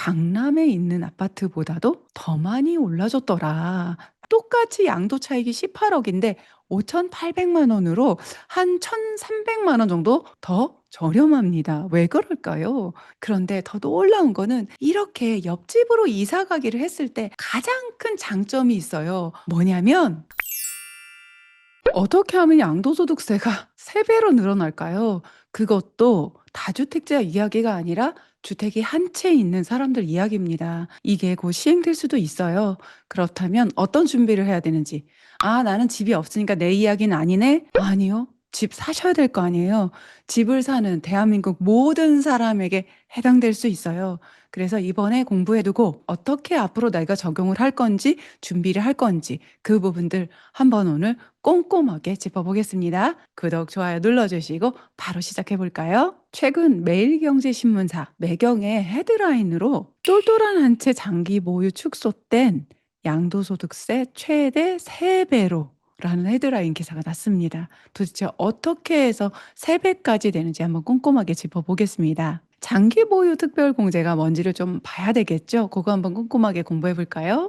강남에 있는 아파트보다도 더 많이 올라졌더라. 똑같이 양도 차익이 18억인데 5,800만 원으로 한 1,300만 원 정도 더 저렴합니다. 왜 그럴까요? 그런데 더 놀라운 거는 이렇게 옆집으로 이사 가기를 했을 때 가장 큰 장점이 있어요. 뭐냐면 어떻게 하면 양도소득세가 3배로 늘어날까요? 그것도 다주택자 이야기가 아니라 주택이 한 채 있는 사람들 이야기입니다. 이게 곧 시행될 수도 있어요. 그렇다면 어떤 준비를 해야 되는지. 아, 나는 집이 없으니까 내 이야기는 아니네? 아니요. 집 사셔야 될 거 아니에요. 집을 사는 대한민국 모든 사람에게 해당될 수 있어요. 그래서 이번에 공부해두고 어떻게 앞으로 내가 적용을 할 건지 준비를 할 건지 그 부분들 한번 오늘 꼼꼼하게 짚어보겠습니다. 구독, 좋아요 눌러주시고 바로 시작해 볼까요? 최근 매일경제신문사 매경의 헤드라인으로 똘똘한 한 채 장기 보유 축소 땐 양도소득세 최대 3배로 라는 헤드라인 기사가 났습니다. 도대체 어떻게 해서 3배까지 되는지 한번 꼼꼼하게 짚어보겠습니다. 장기 보유 특별공제가 뭔지를 좀 봐야 되겠죠? 그거 한번 꼼꼼하게 공부해 볼까요?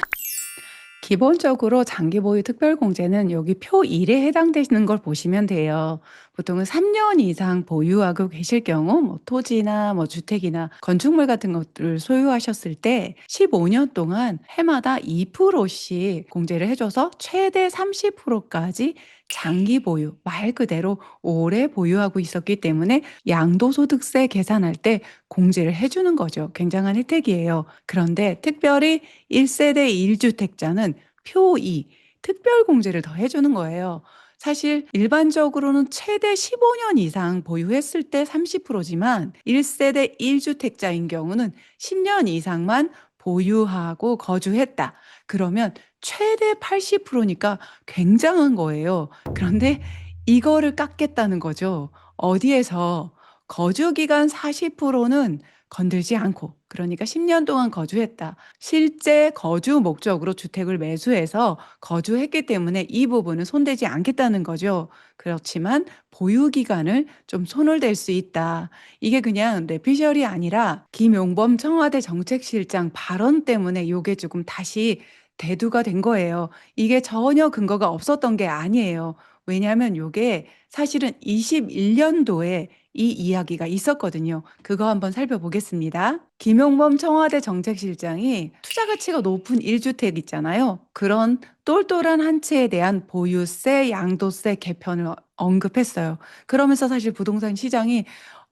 기본적으로 장기 보유 특별공제는 여기 표 1에 해당되시는 걸 보시면 돼요. 보통은 3년 이상 보유하고 계실 경우 토지나 주택이나 건축물 같은 것들을 소유하셨을 때 15년 동안 해마다 2%씩 공제를 해줘서 최대 30%까지 장기 보유, 말 그대로 오래 보유하고 있었기 때문에 양도소득세 계산할 때 공제를 해주는 거죠. 굉장한 혜택이에요. 그런데 특별히 1세대 1주택자는 표 2, 특별공제를 더 해주는 거예요. 사실 일반적으로는 최대 15년 이상 보유했을 때 30%지만 1세대 1주택자인 경우는 10년 이상만 보유하고 거주했다. 그러면 최대 80%니까 굉장한 거예요. 그런데 이거를 깎겠다는 거죠. 어디에서? 거주기간 40%는 건들지 않고, 그러니까 10년 동안 거주했다. 실제 거주 목적으로 주택을 매수해서 거주했기 때문에 이 부분은 손대지 않겠다는 거죠. 그렇지만 보유 기간을 좀 손을 댈 수 있다. 이게 그냥 뇌피셜이 아니라 김용범 청와대 정책실장 발언 때문에 이게 조금 다시 대두가 된 거예요. 이게 전혀 근거가 없었던 게 아니에요. 왜냐하면 이게 사실은 21년도에 이 이야기가 있었거든요. 그거 한번 살펴보겠습니다. 김용범 청와대 정책실장이 투자 가치가 높은 1주택 있잖아요. 그런 똘똘한 한 채에 대한 보유세, 양도세 개편을 언급했어요. 그러면서 사실 부동산 시장이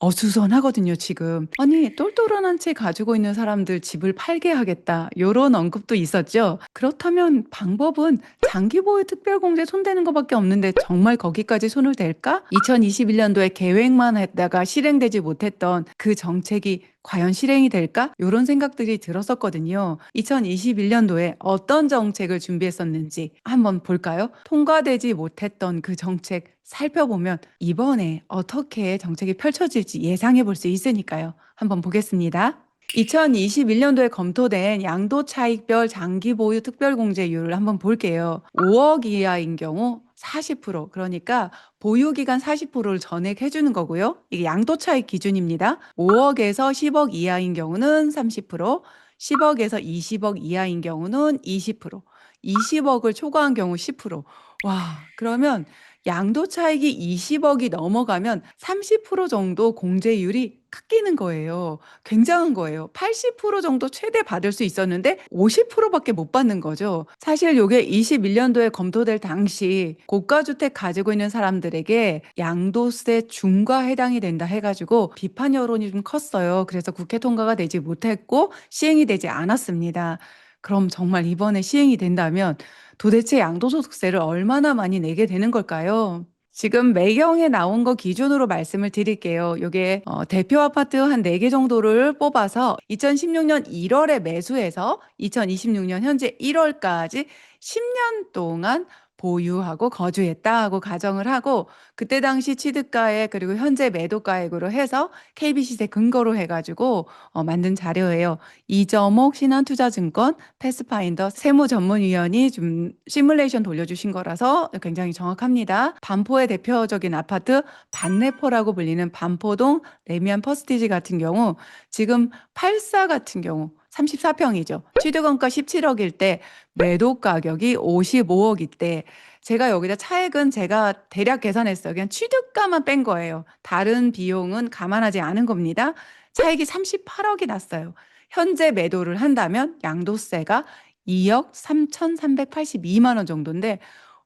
어수선하거든요, 지금. 아니, 똘똘한 한 채 가지고 있는 사람들 집을 팔게 하겠다. 요런 언급도 있었죠. 그렇다면 방법은 장기 보유 특별공제 손대는 것밖에 없는데 정말 거기까지 손을 댈까? 2021년도에 계획만 했다가 실행되지 못했던 그 정책이 과연 실행이 될까? 이런 생각들이 들었었거든요. 2021년도에 어떤 정책을 준비했었는지 한번 볼까요? 통과되지 못했던 그 정책 살펴보면 이번에 어떻게 정책이 펼쳐질지 예상해 볼 수 있으니까요. 한번 보겠습니다. 2021년도에 검토된 양도차익별 장기 보유 특별공제율을 한번 볼게요. 5억 이하인 경우 40%, 그러니까 보유기간 40%를 전액해 주는 거고요. 이게 양도차익 기준입니다. 5억에서 10억 이하인 경우는 30%, 10억에서 20억 이하인 경우는 20%, 20억을 초과한 경우 10%. 와, 그러면 양도차익이 20억이 넘어가면 30% 정도 공제율이 깎이는 거예요. 굉장한 거예요. 80% 정도 최대 받을 수 있었는데 50%밖에 못 받는 거죠. 사실 요게 21년도에 검토될 당시 고가주택 가지고 있는 사람들에게 양도세 중과 해당이 된다 해가지고 비판 여론이 좀 컸어요. 그래서 국회 통과가 되지 못했고 시행이 되지 않았습니다. 그럼 정말 이번에 시행이 된다면 도대체 양도소득세를 얼마나 많이 내게 되는 걸까요? 지금 매경에 나온 거 기준으로 말씀을 드릴게요. 요게 대표 아파트 한 4개 정도를 뽑아서 2016년 1월에 매수해서 2026년 현재 1월까지 10년 동안 보유하고 거주했다 하고 가정을 하고 그때 당시 취득가액 그리고 현재 매도가액으로 해서 KB시세 근거로 해가지고 만든 자료예요. 이점옥 신한투자증권 패스파인더 세무전문위원이 좀 시뮬레이션 돌려주신 거라서 굉장히 정확합니다. 반포의 대표적인 아파트 반내포라고 불리는 반포동 레미안 퍼스티지 같은 경우 지금 84 같은 경우 34평이죠. 취득원가 17억일 때 매도 가격이 55억일 때 제가 여기다 차액은 제가 대략 계산했어요. 그냥 취득가만 뺀 거예요. 다른 비용은 감안하지 않은 겁니다. 차액이 38억이 났어요. 현재 매도를 한다면 양도세가 2억 3,382만 원 정도인데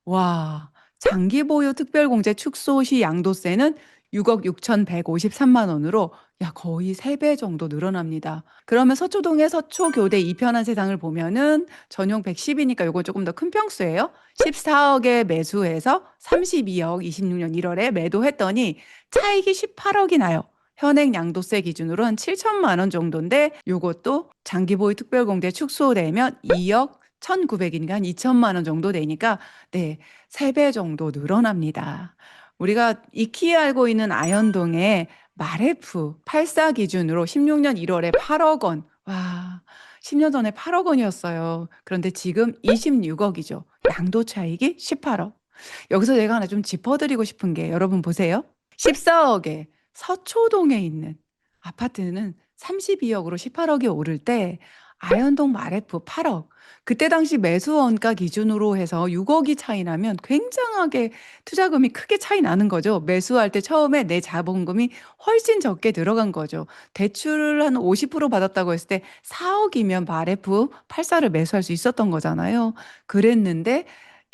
와, 장기 보유 특별공제 축소 시 양도세는 6억 6,153만 원으로 야, 거의 3배 정도 늘어납니다. 그러면 서초동의 서초교대 2편한 세상을 보면은 전용 110이니까 요건 조금 더 큰 평수예요. 14억에 매수해서 32억 26년 1월에 매도했더니 차익이 18억이 나요. 현행 양도세 기준으로 한 7천만 원 정도인데 요것도 장기 보유 특별공제 축소되면 2억 1,900이니까 한 2천만 원 정도 되니까 네, 3배 정도 늘어납니다. 우리가 익히 알고 있는 아현동의 마레프 84 기준으로 16년 1월에 8억 원. 와, 10년 전에 8억 원이었어요. 그런데 지금 26억이죠. 양도 차익이 18억. 여기서 제가 하나 좀 짚어드리고 싶은 게 여러분 보세요. 14억에 서초동에 있는 아파트는 32억으로 18억이 오를 때 아현동 마레프 8억. 그때 당시 매수 원가 기준으로 해서 6억이 차이 나면 굉장하게 투자금이 크게 차이 나는 거죠. 매수할 때 처음에 내 자본금이 훨씬 적게 들어간 거죠. 대출을 한 50% 받았다고 했을 때 4억이면 마레프 84를 매수할 수 있었던 거잖아요. 그랬는데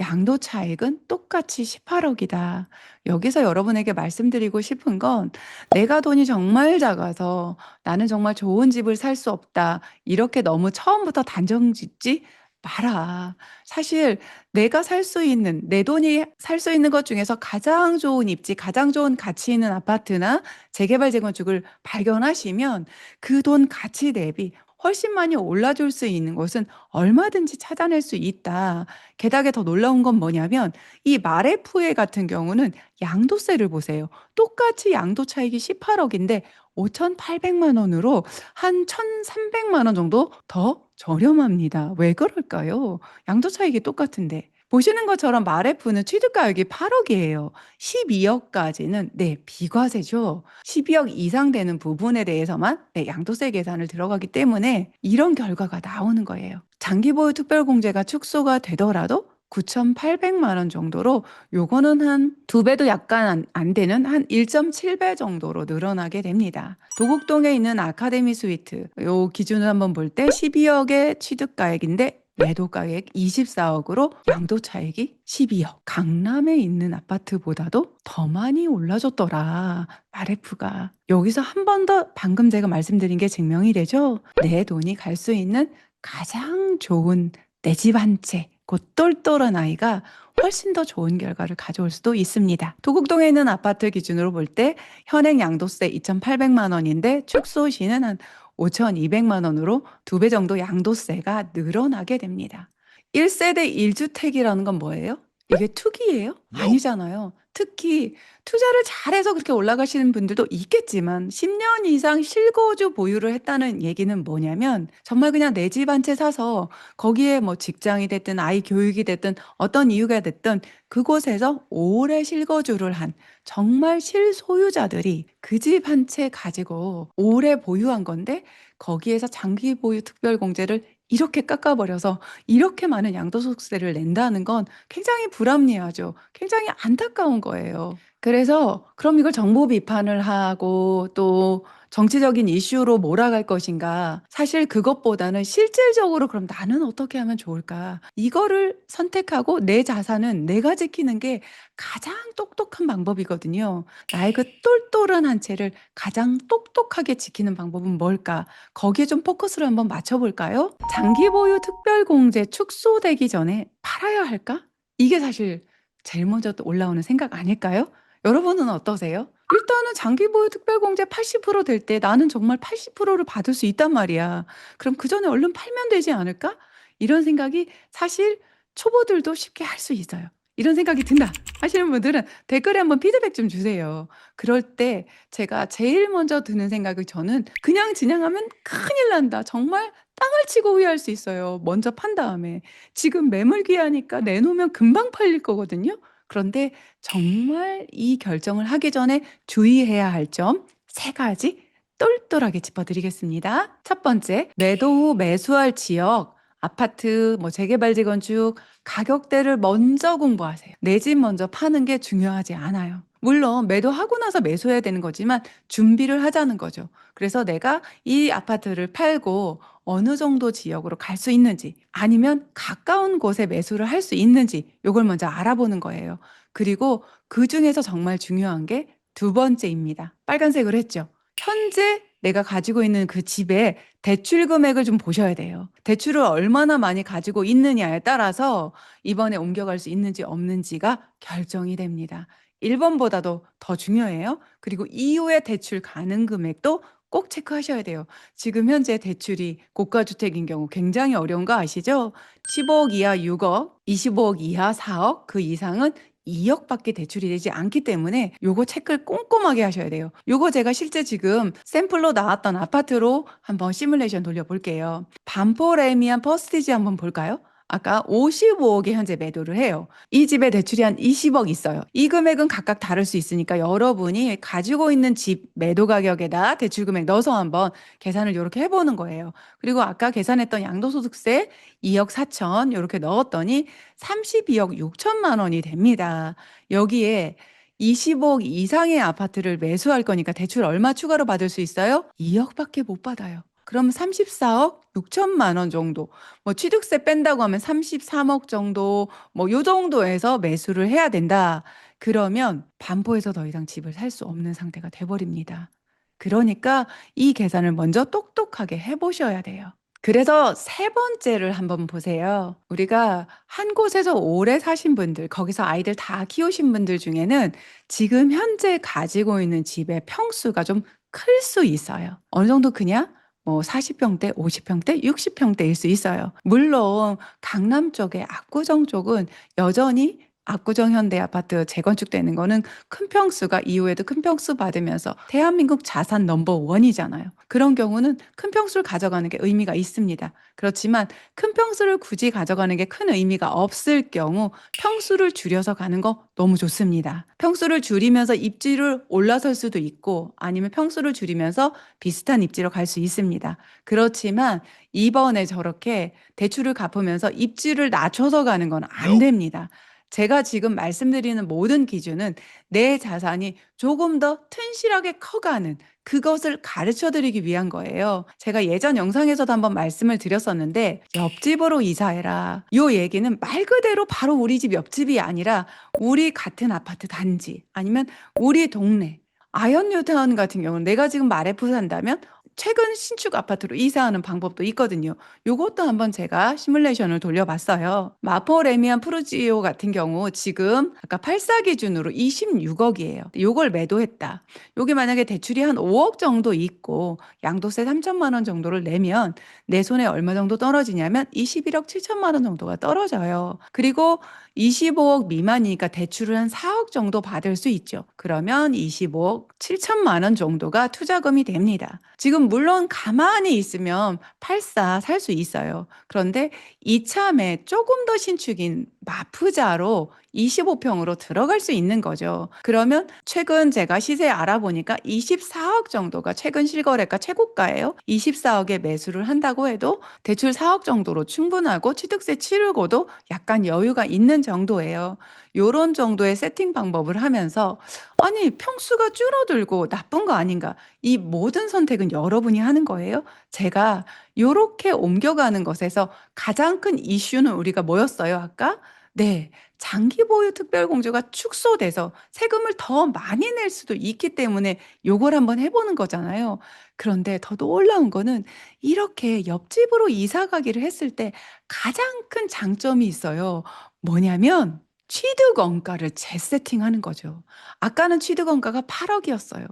양도 차익은 똑같이 18억이다. 여기서 여러분에게 말씀드리고 싶은 건 내가 돈이 정말 작아서 나는 정말 좋은 집을 살 수 없다. 이렇게 너무 처음부터 단정 짓지 마라. 사실 내가 살 수 있는, 내 돈이 살 수 있는 것 중에서 가장 좋은 입지, 가장 좋은 가치 있는 아파트나 재개발 재건축을 발견하시면 그 돈 가치 대비 훨씬 많이 올라줄 수 있는 곳은 얼마든지 찾아낼 수 있다. 게다가 더 놀라운 건 뭐냐면 이 마레프에 같은 경우는 양도세를 보세요. 똑같이 양도 차익이 18억인데 5,800만 원으로 한 1,300만 원 정도 더 저렴합니다. 왜 그럴까요? 양도 차익이 똑같은데. 보시는 것처럼 마레프는 취득가격이 8억이에요. 12억까지는 네, 비과세죠. 12억 이상 되는 부분에 대해서만 네, 양도세 계산을 들어가기 때문에 이런 결과가 나오는 거예요. 장기보유 특별공제가 축소가 되더라도 9,800만 원 정도로 요거는 한 2배도 약간 안 되는 한 1.7배 정도로 늘어나게 됩니다. 도곡동에 있는 아카데미 스위트 요 기준을 한번 볼 때 12억의 취득가액인데 매도가액 24억으로 양도 차익이 12억. 강남에 있는 아파트보다도 더 많이 올라줬더라. 마레프가. 여기서 한 번 더 방금 제가 말씀드린 게 증명이 되죠. 내 돈이 갈 수 있는 가장 좋은 내 집 한 채. 그 똘똘한 아이가 훨씬 더 좋은 결과를 가져올 수도 있습니다. 도곡동에 있는 아파트 기준으로 볼 때 현행 양도세 2,800만 원인데 축소 시는 한 5,200만 원으로 2배 정도 양도세가 늘어나게 됩니다. 1세대 1주택이라는 건 뭐예요? 이게 투기예요? 아니잖아요. 특히 투자를 잘해서 그렇게 올라가시는 분들도 있겠지만 10년 이상 실거주 보유를 했다는 얘기는 뭐냐면 정말 그냥 내 집 한 채 사서 거기에 뭐 직장이 됐든 아이 교육이 됐든 어떤 이유가 됐든 그곳에서 오래 실거주를 한 정말 실소유자들이 그 집 한 채 가지고 오래 보유한 건데 거기에서 장기 보유 특별공제를 이렇게 깎아버려서 이렇게 많은 양도소득세를 낸다는 건 굉장히 불합리하죠. 굉장히 안타까운 거예요. 그래서 그럼 이걸 정보 비판을 하고 또 정치적인 이슈로 몰아갈 것인가? 사실 그것보다는 실질적으로 그럼 나는 어떻게 하면 좋을까? 이거를 선택하고 내 자산은 내가 지키는 게 가장 똑똑한 방법이거든요. 나의 그 똘똘한 한 채를 가장 똑똑하게 지키는 방법은 뭘까? 거기에 좀 포커스를 한번 맞춰볼까요? 장기 보유 특별공제 축소되기 전에 팔아야 할까? 이게 사실 제일 먼저 또 올라오는 생각 아닐까요? 여러분은 어떠세요? 일단은 장기 보유 특별공제 80%될 때 나는 정말 80%를 받을 수 있단 말이야. 그럼 그 전에 얼른 팔면 되지 않을까? 이런 생각이 사실 초보들도 쉽게 할 수 있어요. 이런 생각이 든다 하시는 분들은 댓글에 한번 피드백 좀 주세요. 그럴 때 제가 제일 먼저 드는 생각이 저는 그냥 진행하면 큰일 난다. 정말 땅을 치고 후회할 수 있어요. 먼저 판 다음에. 지금 매물 귀하니까 내놓으면 금방 팔릴 거거든요. 그런데 정말 이 결정을 하기 전에 주의해야 할 점 3가지 똘똘하게 짚어드리겠습니다. 첫 번째, 매도 후 매수할 지역, 아파트, 재개발 재건축, 가격대를 먼저 공부하세요. 내 집 먼저 파는 게 중요하지 않아요. 물론 매도하고 나서 매수해야 되는 거지만 준비를 하자는 거죠. 그래서 내가 이 아파트를 팔고 어느 정도 지역으로 갈 수 있는지, 아니면 가까운 곳에 매수를 할 수 있는지, 요걸 먼저 알아보는 거예요. 그리고 그 중에서 정말 중요한 게 두 번째입니다. 빨간색으로 했죠. 현재 내가 가지고 있는 그 집의 대출 금액을 좀 보셔야 돼요. 대출을 얼마나 많이 가지고 있느냐에 따라서 이번에 옮겨갈 수 있는지 없는지가 결정이 됩니다. 1번보다도 더 중요해요. 그리고 이후에 대출 가능 금액도 꼭 체크하셔야 돼요. 지금 현재 대출이 고가주택인 경우 굉장히 어려운 거 아시죠? 15억 이하 6억, 25억 이하 4억, 그 이상은 2억밖에 대출이 되지 않기 때문에 요거 체크를 꼼꼼하게 하셔야 돼요. 요거 제가 실제 지금 샘플로 나왔던 아파트로 한번 시뮬레이션 돌려볼게요. 반포레미안 퍼스티지 한번 볼까요? 아까 55억에 현재 매도를 해요. 이 집에 대출이 한 20억 있어요. 이 금액은 각각 다를 수 있으니까 여러분이 가지고 있는 집 매도 가격에다 대출 금액 넣어서 한번 계산을 이렇게 해보는 거예요. 그리고 아까 계산했던 양도소득세 2억 4천 이렇게 넣었더니 32억 6천만 원이 됩니다. 여기에 25억 이상의 아파트를 매수할 거니까 대출 얼마 추가로 받을 수 있어요? 2억밖에 못 받아요. 그럼 34억 6천만 원 정도, 취득세 뺀다고 하면 33억 정도, 요 정도에서 매수를 해야 된다. 그러면 반포에서 더 이상 집을 살 수 없는 상태가 돼버립니다. 그러니까 이 계산을 먼저 똑똑하게 해보셔야 돼요. 그래서 세 번째를 한번 보세요. 우리가 한 곳에서 오래 사신 분들, 거기서 아이들 다 키우신 분들 중에는 지금 현재 가지고 있는 집의 평수가 좀 클 수 있어요. 어느 정도 크냐? 40평대, 50평대, 60평대일 수 있어요. 물론 강남 쪽에 압구정 쪽은 여전히 압구정 현대 아파트 재건축되는 거는 큰 평수가 이후에도 큰 평수 받으면서 대한민국 자산 넘버 원이잖아요. 그런 경우는 큰 평수를 가져가는 게 의미가 있습니다. 그렇지만 큰 평수를 굳이 가져가는 게 큰 의미가 없을 경우 평수를 줄여서 가는 거 너무 좋습니다. 평수를 줄이면서 입지를 올라설 수도 있고, 아니면 평수를 줄이면서 비슷한 입지로 갈 수 있습니다. 그렇지만 이번에 저렇게 대출을 갚으면서 입지를 낮춰서 가는 건 안 됩니다. 제가 지금 말씀드리는 모든 기준은 내 자산이 조금 더 튼실하게 커가는 그것을 가르쳐 드리기 위한 거예요. 제가 예전 영상에서도 한번 말씀을 드렸었는데, 옆집으로 이사해라. 요 얘기는 말 그대로 바로 우리 집 옆집이 아니라 우리 같은 아파트 단지, 아니면 우리 동네, 아현 뉴타운 같은 경우는 내가 지금 마레프 산다면 최근 신축 아파트로 이사하는 방법도 있거든요. 요것도 한번 제가 시뮬레이션을 돌려봤어요. 마포 레미안 푸르지오 같은 경우 지금 아까 84 기준으로 26억이에요. 요걸 매도했다. 요게 만약에 대출이 한 5억 정도 있고 양도세 3천만 원 정도를 내면 내 손에 얼마 정도 떨어지냐면 21억 7천만 원 정도가 떨어져요. 그리고 25억 미만이니까 대출을 한 4억 정도 받을 수 있죠. 그러면 25억 7천만 원 정도가 투자금이 됩니다. 지금 물론 가만히 있으면 84 살 수 있어요. 그런데 이참에 조금 더 신축인 마프자로 25평으로 들어갈 수 있는 거죠. 그러면 최근 제가 시세 알아보니까 24억 정도가 최근 실거래가 최고가예요. 24억에 매수를 한다고 해도 대출 4억 정도로 충분하고 취득세 치르고도 약간 여유가 있는 정도예요. 요런 정도의 세팅 방법을 하면서, 아니 평수가 줄어들고 나쁜 거 아닌가? 이 모든 선택은 여러분이 하는 거예요. 제가 요렇게 옮겨가는 것에서 가장 큰 이슈는 우리가 뭐였어요, 아까? 네. 장기 보유 특별공제가 축소돼서 세금을 더 많이 낼 수도 있기 때문에 요걸 한번 해 보는 거잖아요. 그런데 더 놀라운 거는 이렇게 옆집으로 이사 가기를 했을 때 가장 큰 장점이 있어요. 뭐냐면 취득 원가를 재세팅하는 거죠. 아까는 취득 원가가 8억이었어요.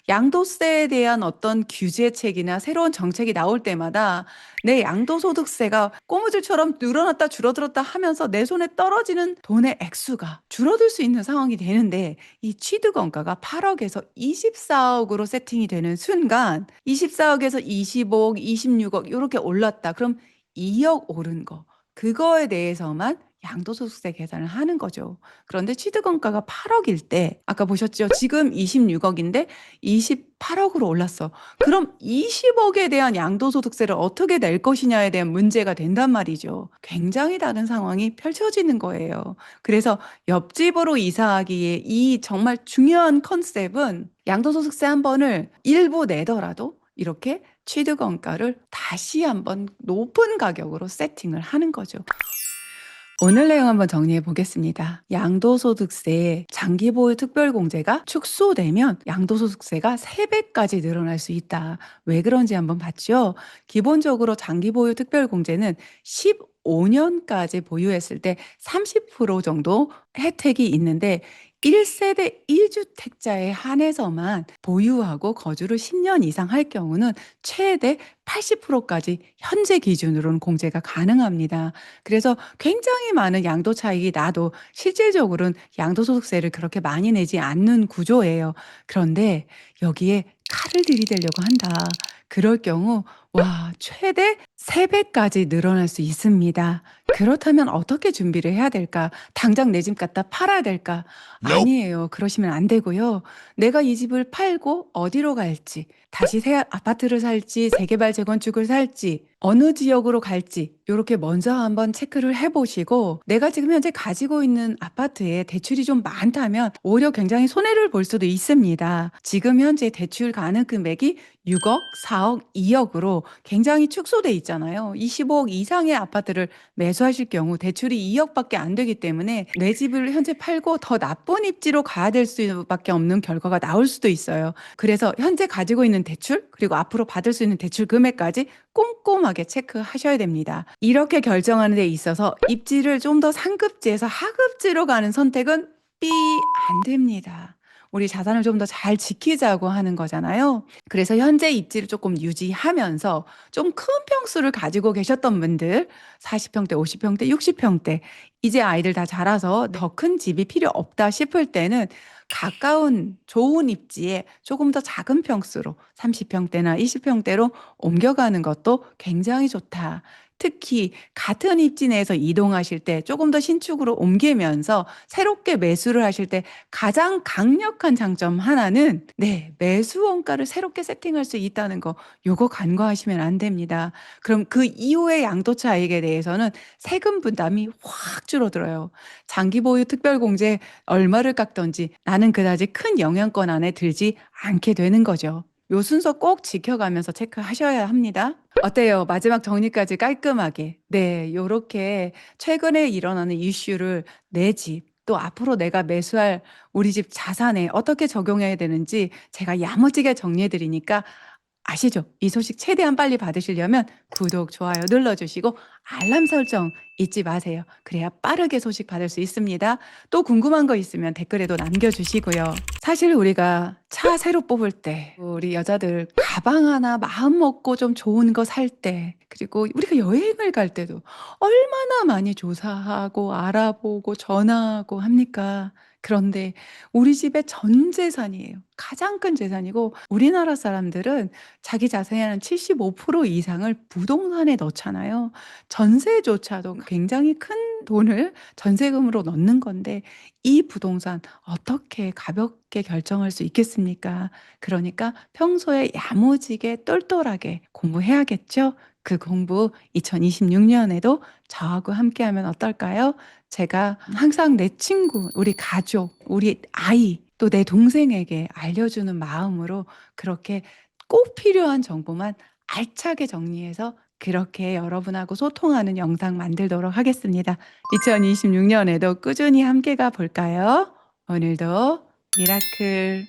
양도세에 대한 어떤 규제책이나 새로운 정책이 나올 때마다 내 양도소득세가 꼬무줄처럼 늘어났다 줄어들었다 하면서 내 손에 떨어지는 돈의 액수가 줄어들 수 있는 상황이 되는데, 이 취득 원가가 8억에서 24억으로 세팅이 되는 순간 24억에서 25억, 26억 이렇게 올랐다. 그럼 2억 오른 거. 그거에 대해서만 양도소득세 계산을 하는 거죠. 그런데 취득원가가 8억일 때 아까 보셨죠? 지금 26억인데 28억으로 올랐어. 그럼 20억에 대한 양도소득세를 어떻게 낼 것이냐에 대한 문제가 된단 말이죠. 굉장히 다른 상황이 펼쳐지는 거예요. 그래서 옆집으로 이사하기에 이 정말 중요한 컨셉은 양도소득세 한 번을 일부 내더라도 이렇게 취득원가를 다시 한번 높은 가격으로 세팅을 하는 거죠. 오늘 내용 한번 정리해 보겠습니다. 양도소득세 장기보유 특별공제가 축소되면 양도소득세가 3배까지 늘어날 수 있다. 왜 그런지 한번 봤죠? 기본적으로 장기보유 특별공제는 15년까지 보유했을 때 30% 정도 혜택이 있는데 1세대 1주택자에 한해서만 보유하고 거주를 10년 이상 할 경우는 최대 80%까지 현재 기준으로는 공제가 가능합니다. 그래서 굉장히 많은 양도 차익이 나도 실질적으로는 양도소득세를 그렇게 많이 내지 않는 구조예요. 그런데 여기에 칼을 들이대려고 한다. 그럴 경우 와 최대 3배까지 늘어날 수 있습니다. 그렇다면 어떻게 준비를 해야 될까? 당장 내 집 갖다 팔아야 될까? Nope. 아니에요. 그러시면 안 되고요. 내가 이 집을 팔고 어디로 갈지, 다시 새 아파트를 살지, 재개발 재건축을 살지, 어느 지역으로 갈지 요렇게 먼저 한번 체크를 해 보시고 내가 지금 현재 가지고 있는 아파트에 대출이 좀 많다면 오히려 굉장히 손해를 볼 수도 있습니다. 지금 현재 대출 가능 금액이 6억, 4억, 2억으로 굉장히 축소돼 있잖아요. 25억 이상의 아파트를 매수하실 경우 대출이 2억밖에 안 되기 때문에 내 집을 현재 팔고 더 나쁜 입지로 가야 될 수밖에 없는 결과가 나올 수도 있어요. 그래서 현재 가지고 있는 대출 그리고 앞으로 받을 수 있는 대출 금액까지 꼼꼼하게 체크하셔야 됩니다. 이렇게 결정하는 데 있어서 입지를 좀 더 상급지에서 하급지로 가는 선택은 안 됩니다. 우리 자산을 좀 더 잘 지키자고 하는 거잖아요. 그래서 현재 입지를 조금 유지하면서 좀 큰 평수를 가지고 계셨던 분들 40평대, 50평대, 60평대 이제 아이들 다 자라서 더 큰 집이 필요 없다 싶을 때는 가까운 좋은 입지에 조금 더 작은 평수로 30평대나 20평대로 옮겨가는 것도 굉장히 좋다. 특히 같은 입지 내에서 이동하실 때 조금 더 신축으로 옮기면서 새롭게 매수를 하실 때 가장 강력한 장점 하나는 네, 매수 원가를 새롭게 세팅할 수 있다는 거 요거 간과하시면 안 됩니다. 그럼 그 이후의 양도 차익에 대해서는 세금 분담이 확 줄어들어요. 장기 보유 특별공제 얼마를 깎던지 나는 그다지 큰 영향권 안에 들지 않게 되는 거죠. 요 순서 꼭 지켜가면서 체크하셔야 합니다. 어때요? 마지막 정리까지 깔끔하게. 네, 요렇게 최근에 일어나는 이슈를 내 집, 또 앞으로 내가 매수할 우리 집 자산에 어떻게 적용해야 되는지 제가 야무지게 정리해 드리니까 아시죠? 이 소식 최대한 빨리 받으시려면 구독, 좋아요 눌러주시고 알람 설정 잊지 마세요. 그래야 빠르게 소식 받을 수 있습니다. 또 궁금한 거 있으면 댓글에도 남겨주시고요. 사실 우리가 차 새로 뽑을 때, 우리 여자들 가방 하나 마음 먹고 좀 좋은 거 살 때, 그리고 우리가 여행을 갈 때도 얼마나 많이 조사하고 알아보고 전화하고 합니까? 그런데 우리 집의 전 재산이에요. 가장 큰 재산이고 우리나라 사람들은 자기 자산의 한 75% 이상을 부동산에 넣잖아요. 전세조차도 굉장히 큰 돈을 전세금으로 넣는 건데 이 부동산 어떻게 가볍게 결정할 수 있겠습니까? 그러니까 평소에 야무지게 똘똘하게 공부해야겠죠? 그 공부 2026년에도 저하고 함께하면 어떨까요? 제가 항상 내 친구, 우리 가족, 우리 아이, 또 내 동생에게 알려주는 마음으로 그렇게 꼭 필요한 정보만 알차게 정리해서 그렇게 여러분하고 소통하는 영상 만들도록 하겠습니다. 2026년에도 꾸준히 함께 가 볼까요? 오늘도 미라클